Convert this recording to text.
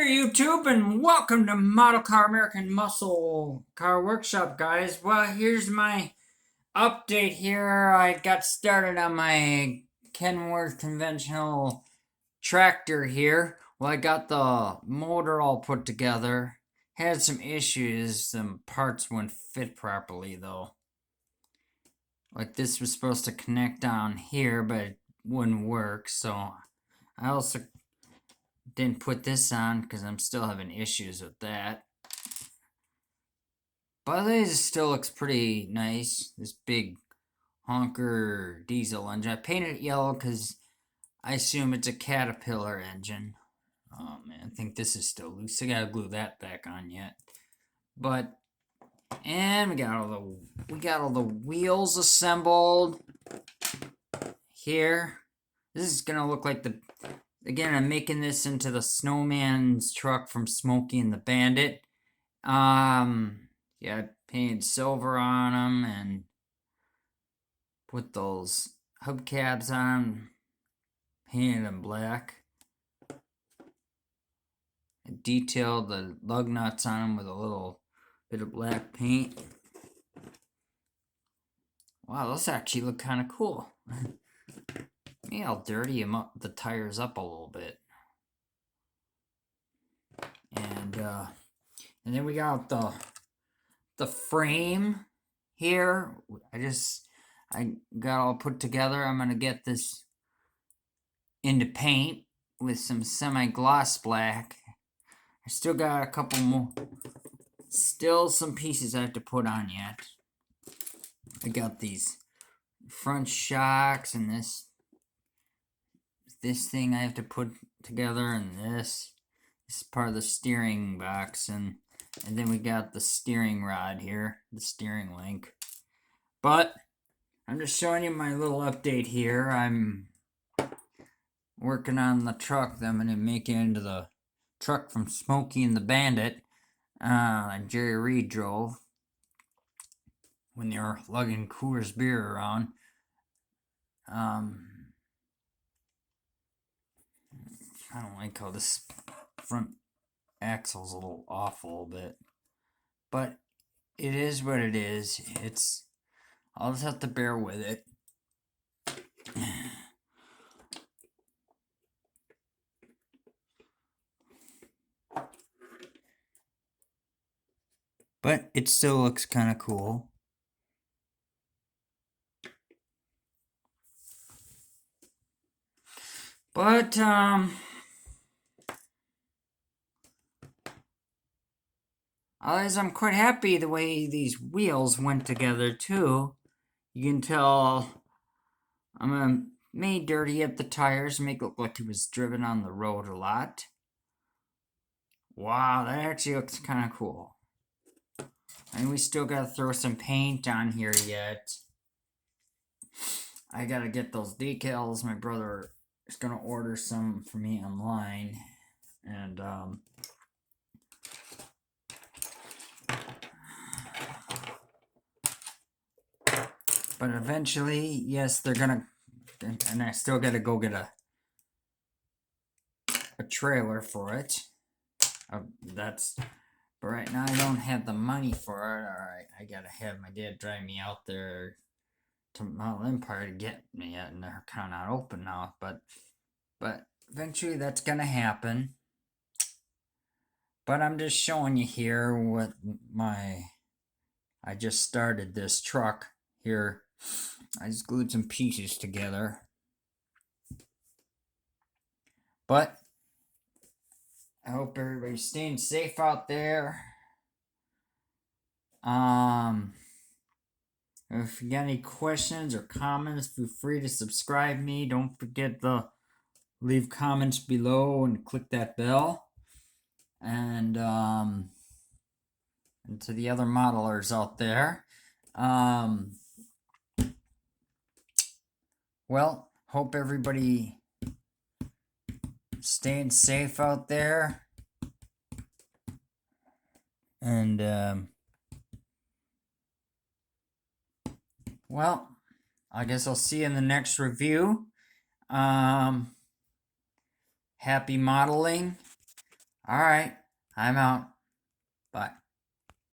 there, YouTube, and welcome to Model Car American Muscle Car Workshop, guys. Well, here's my update here. I got started on my Kenworth conventional tractor here. Well, I got the motor all put together. Had some issues. Some parts wouldn't fit properly, though. Like this was supposed to connect down here, but it wouldn't work, so I also didn't put this on because I'm still having issues with that. But it still looks pretty nice. This big honker diesel engine. I painted it yellow because I assume it's a Caterpillar engine. Oh man, I think this is still loose. I gotta glue that back on yet. But and we got all the wheels assembled here. This is gonna look like the. Again, I'm making this into the snowman's truck from Smokey and the Bandit. Yeah, I painted silver on them and put those hubcaps on, painted them black. I detailed the lug nuts on them with a little bit of black paint. Wow, those actually look kind of cool. Maybe I'll dirty them up, the tires up a little bit. And then we got the frame here. I got all put together. I'm gonna get this into paint with some semi-gloss black. I still got a couple more, still some pieces I have to put on yet. I got these front shocks and this thing I have to put together, and this is part of the steering box, and then we got the steering rod here, the steering link. But I'm just showing you my little update here. I'm working on the truck that I'm going to make it into the truck from Smokey and the Bandit Jerry Reed drove when they were lugging Coors beer around. I don't like how this front axle's a little off a little bit, but it is what it is. I'll just have to bear with it. But it still looks kind of cool. But otherwise, I'm quite happy the way these wheels went together too. You can tell I'm gonna may dirty up the tires, make it look like it was driven on the road a lot. Wow, that actually looks kind of cool. And we still gotta throw some paint on here yet. I gotta get those decals. My brother is gonna order some for me online, and but eventually, yes, they're gonna, and I still gotta go get a trailer for it. But right now I don't have the money for it. Alright, I gotta have my dad drive me out there to Mount Empire to get me it, and they're kind of not open now, but eventually that's gonna happen. But I'm just showing you here what I just started this truck here. I just glued some pieces together. But I hope everybody's staying safe out there. If you got any questions or comments, feel free to subscribe me. Don't forget to leave comments below and click that bell. And to the other modelers out there, well, hope everybody staying safe out there. And well, I guess I'll see you in the next review. Happy modeling. All right, I'm out. Bye.